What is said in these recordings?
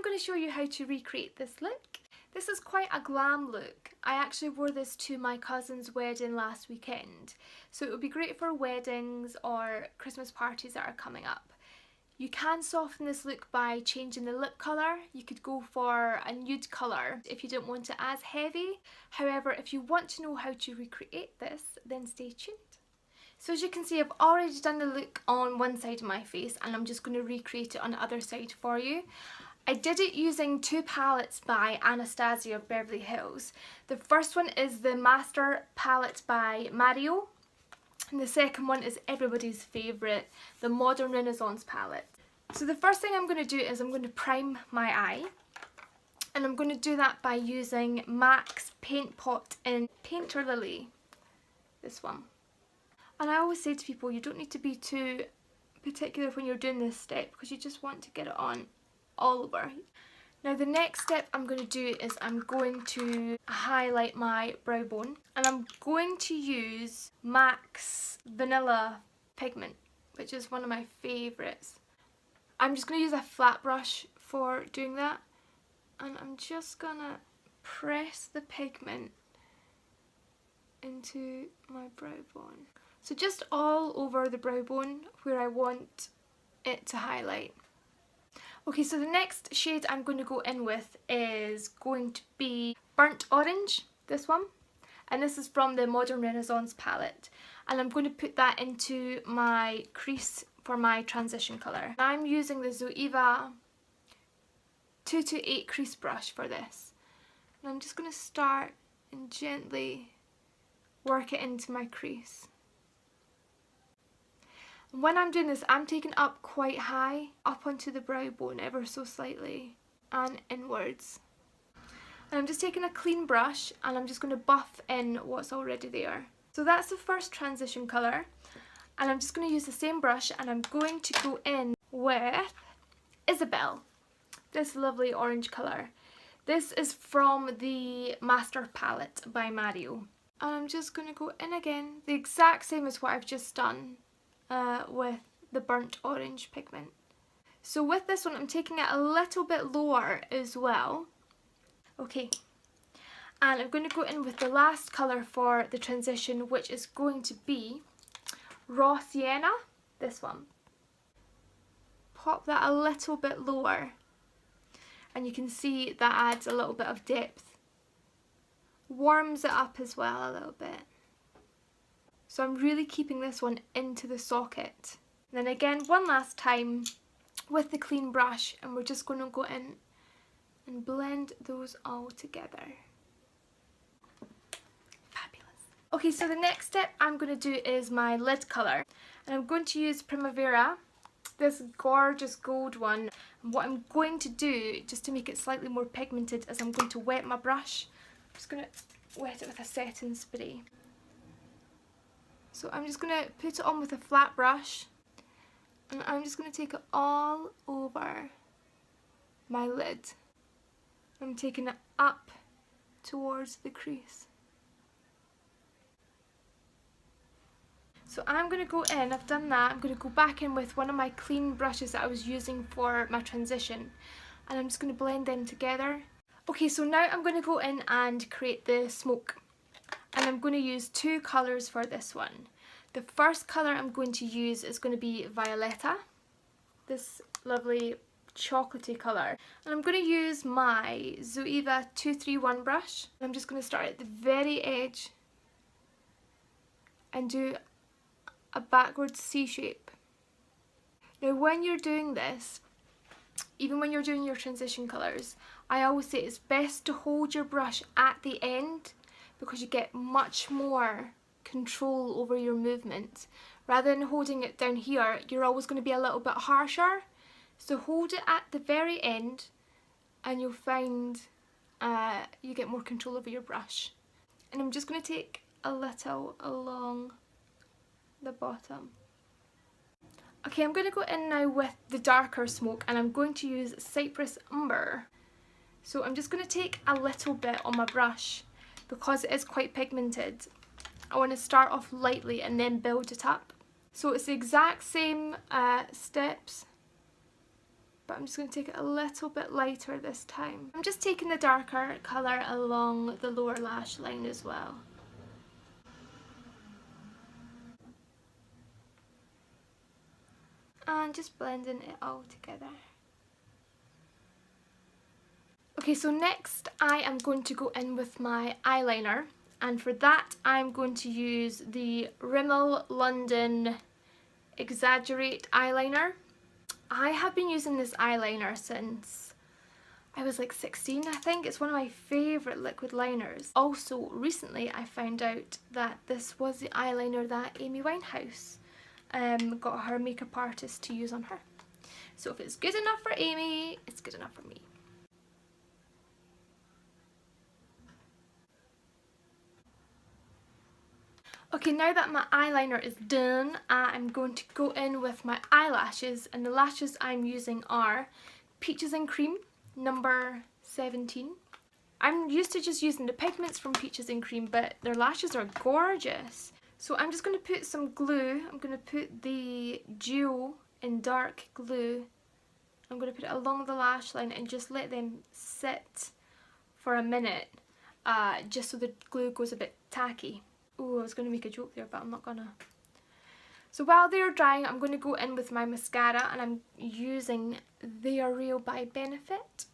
going to show you how to recreate this look. This is quite a glam look. I actually wore this to my cousin's wedding last weekend, so it would be great for weddings or Christmas parties that are coming up. You can soften this look by changing the lip colour. You could go for a nude colour if you don't want it as heavy. However, if you want to know how to recreate this, then stay tuned. So as you can see, I've already done the look on one side of my face and I'm just going to recreate it on the other side for you. I did it using two palettes by Anastasia of Beverly Hills. The first one is the Master palette by Mario, and the second one is everybody's favourite, the Modern Renaissance palette. So the first thing I'm going to do is I'm going to prime my eye, and I'm going to do that by using MAC's Paintpot in Painterlily, this one. And I always say to people, you don't need to be too particular when you're doing this step because you just want to get it on all over. Now the next step I'm going to do is I'm going to highlight my brow bone, and I'm going to use MAC's Vanilla Pigment, which is one of my favourites. I'm just going to use a flat brush for doing that, and I'm just going to press the pigment into my brow bone. So just all over the brow bone where I want it to highlight. Okay, so the next shade I'm going to go in with is going to be Burnt Orange, this one. And this is from the Modern Renaissance palette. And I'm going to put that into my crease for my transition colour. I'm using the Zoeva 228 crease brush for this. And I'm just going to start and gently work it into my crease. When I'm doing this, I'm taking up quite high, up onto the brow bone ever so slightly, and inwards. And I'm just taking a clean brush and I'm just going to buff in what's already there. So that's the first transition colour, and I'm just going to use the same brush and I'm going to go in with Isabel, this lovely orange colour. This is from the Master palette by Mario. And I'm just going to go in again, the exact same as what I've just done. With the burnt orange pigment. So with this one I'm taking it a little bit lower as well. Okay, and I'm going to go in with the last colour for the transition, which is going to be Raw Sienna, this one. Pop that a little bit lower and you can see that adds a little bit of depth. Warms it up as well a little bit. So I'm really keeping this one into the socket. And then again, one last time with the clean brush, and we're just going to go in and blend those all together. Fabulous. Okay, so the next step I'm going to do is my lid colour. And I'm going to use Primavera, this gorgeous gold one. And what I'm going to do, just to make it slightly more pigmented, is I'm going to wet my brush. I'm just going to wet it with a setting spray. So I'm just going to put it on with a flat brush, and I'm just going to take it all over my lid. I'm taking it up towards the crease. So I'm going to go in, I've done that, I'm going to go back in with one of my clean brushes that I was using for my transition, and I'm just going to blend them together. Okay, so now I'm going to go in and create the smoke. And I'm going to use two colours for this one. The first colour I'm going to use is going to be Violetta, this lovely chocolatey colour. And I'm going to use my Zoeva 231 brush. I'm just going to start at the very edge and do a backwards C shape. Now when you're doing this, even when you're doing your transition colours, I always say it's best to hold your brush at the end, because you get much more control over your movement. Rather than holding it down here, you're always going to be a little bit harsher. So hold it at the very end and you'll find you get more control over your brush. And I'm just going to take a little along the bottom. Okay, I'm going to go in now with the darker smoke, and I'm going to use Cypress Umber. So I'm just going to take a little bit on my brush. Because it is quite pigmented, I want to start off lightly and then build it up. So it's the exact same steps. but I'm just going to take it a little bit lighter this time. I'm just taking the darker colour along the lower lash line as well. And just blending it all together. Okay, so next I am going to go in with my eyeliner, and for that I'm going to use the Rimmel London Exaggerate eyeliner. I have been using this eyeliner since I was like 16, I think. It's one of my favourite liquid liners. Also, recently I found out that this was the eyeliner that Amy Winehouse got her makeup artist to use on her. So if it's good enough for Amy, it's good enough for me. Okay, now that my eyeliner is done, I'm going to go in with my eyelashes, and the lashes I'm using are Peaches and Cream number 17. I'm used to just using the pigments from Peaches and Cream, but their lashes are gorgeous. So I'm just going to put some glue. I'm going to put the Duo in dark glue. I'm going to put it along the lash line and just let them sit for a minute, just so the glue goes a bit tacky. Oh, I was going to make a joke there, but I'm not gonna. So while they're drying, I'm going to go in with my mascara, and I'm using They Are Real by Benefit.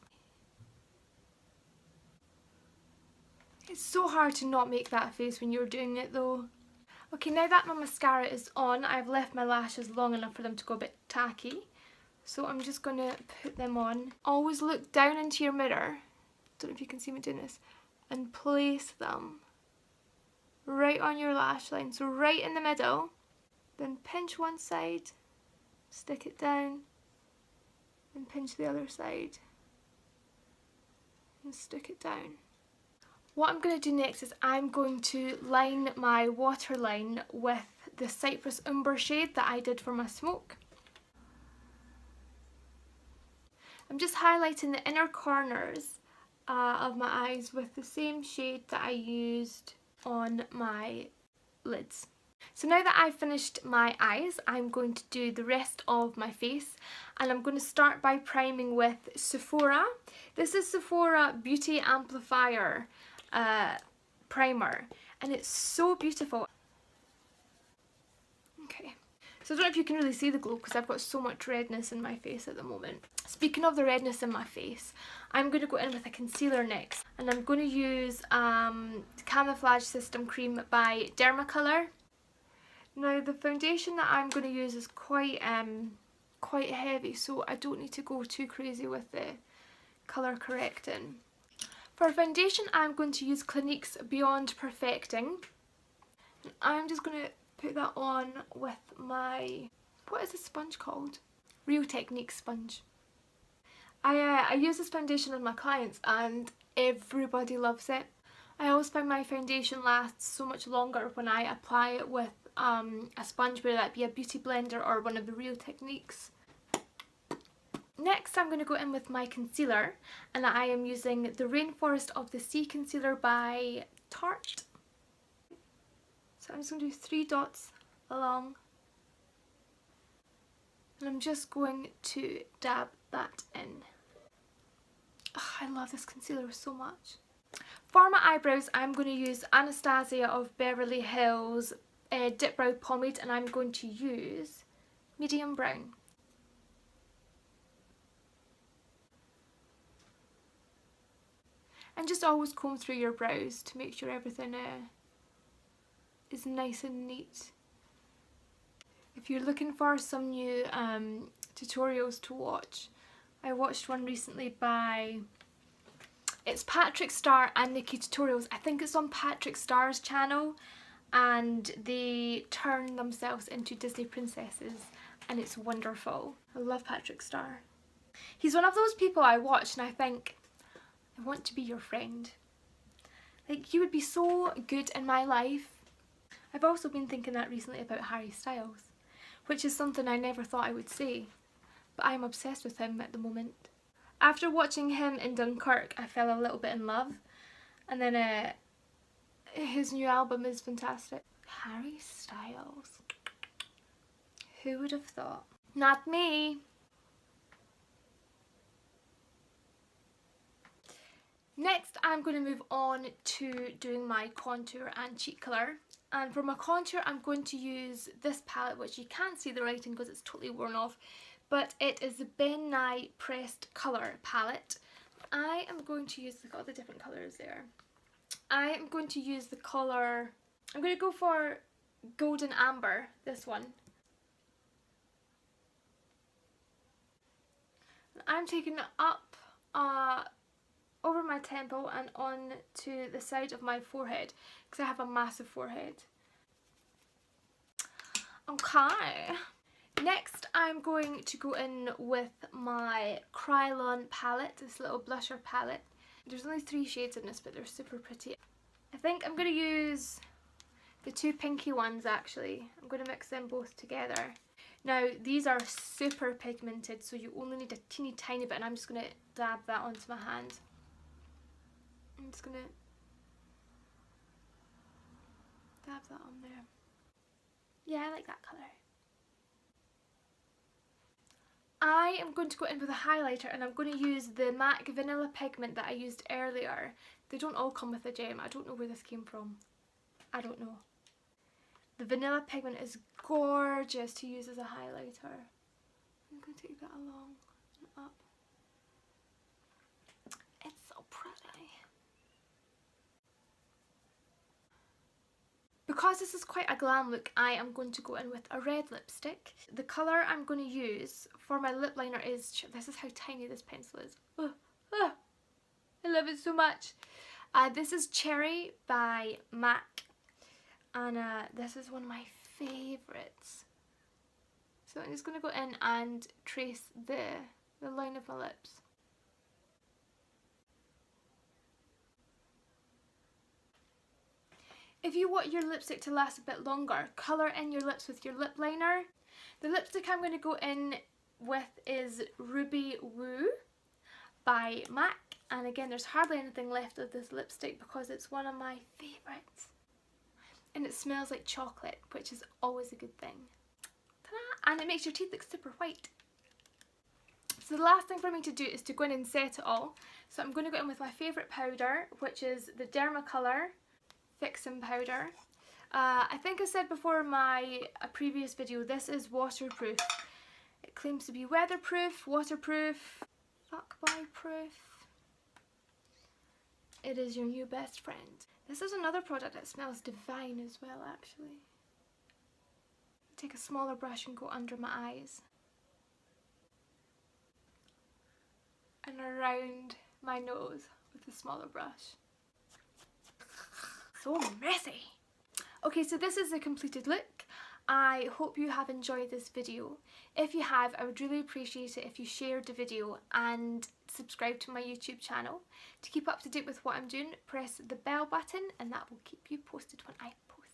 It's so hard to not make that face when you're doing it though. Okay, now that my mascara is on, I've left my lashes long enough for them to go a bit tacky. So I'm just going to put them on. Always look down into your mirror, don't know if you can see me doing this, and place them right on your lash line, so right in the middle. Then pinch one side, stick it down, and pinch the other side, and stick it down. What I'm going to do next is I'm going to line my waterline with the Cypress Umber shade that I did for my smoke. I'm just highlighting the inner corners of my eyes with the same shade that I used on my lids. So now that I've finished my eyes, I'm going to do the rest of my face, and I'm going to start by priming with Sephora. This is Sephora Beauty Amplifier primer, and it's so beautiful. Okay, so I don't know if you can really see the glow because I've got so much redness in my face at the moment. Speaking of the redness in my face, I'm going to go in with a concealer next, and I'm going to use Camouflage System Cream by Dermacolor. Now the foundation that I'm going to use is quite heavy, so I don't need to go too crazy with the colour correcting. For foundation, I'm going to use Clinique's Beyond Perfecting. And I'm just going to put that on with my, what is this sponge called? Real Technique sponge. I use this foundation on my clients and everybody loves it. I always find my foundation lasts so much longer when I apply it with a sponge, whether that be a beauty blender or one of the Real Techniques. Next I'm going to go in with my concealer, and I am using the Rainforest of the Sea concealer by Tarte. So I'm just going to do 3 dots along, and I'm just going to dab that in. Oh, I love this concealer so much. For my eyebrows, I'm going to use Anastasia of Beverly Hills Dip Brow Pomade, and I'm going to use medium brown. And just always comb through your brows to make sure everything is nice and neat. If you're looking for some new tutorials to watch, I watched one recently by, it's Patrick Star and Nikki Tutorials. I think it's on Patrick Star's channel, and they turn themselves into Disney princesses, and it's wonderful. I love Patrick Star. He's one of those people I watch and I think, I want to be your friend. Like, you would be so good in my life. I've also been thinking that recently about Harry Styles, which is something I never thought I would say, but I'm obsessed with him at the moment. After watching him in Dunkirk, I fell a little bit in love, and then his new album is fantastic. Harry Styles. Who would have thought? Not me. Next, I'm going to move on to doing my contour and cheek colour. And for my contour, I'm going to use this palette, which you can't see the writing because it's totally worn off, but it is the Ben Nye Pressed Colour palette. I am going to use, look at all the different colours there. I am going to use the colour, I'm going to go for Golden Amber, this one. I'm taking it up over my temple and on to the side of my forehead because I have a massive forehead. Okay. Next I'm going to go in with my Krylon palette, this little blusher palette. There's only 3 shades in this, but they're super pretty. I think I'm going to use the 2 pinky ones actually. I'm going to mix them both together. Now these are super pigmented, so you only need a teeny tiny bit, and I'm just going to dab that onto my hand. I'm just going to dab that on there. Yeah, I like that colour. I am going to go in with a highlighter, and I'm going to use the MAC Vanilla Pigment that I used earlier. They don't all come with a gem. I don't know where this came from. I don't know. The vanilla pigment is gorgeous to use as a highlighter. I'm going to take that along and up. It's so pretty. Because this is quite a glam look, I am going to go in with a red lipstick. The colour I'm going to use for my lip liner is, this is how tiny this pencil is. I love it so much. This is Cherry by MAC, and this is one of my favourites. So I'm just going to go in and trace the line of my lips. If you want your lipstick to last a bit longer, colour in your lips with your lip liner. The lipstick I'm going to go in with is Ruby Woo by MAC. And again, there's hardly anything left of this lipstick because it's one of my favourites. And it smells like chocolate, which is always a good thing. Ta-da! And it makes your teeth look super white. So the last thing for me to do is to go in and set it all. So I'm going to go in with my favourite powder, which is the Dermacolor Fixing Powder. I think I said before in my previous video, this is waterproof. It claims to be weatherproof, waterproof, fuckboy proof. It is your new best friend. This is another product that smells divine as well, actually. Take a smaller brush and go under my eyes. And around my nose with a smaller brush. So messy! Okay, so this is the completed look. I hope you have enjoyed this video. If you have, I would really appreciate it if you shared the video and subscribe to my YouTube channel. To keep up to date with what I'm doing, press the bell button and that will keep you posted when I post.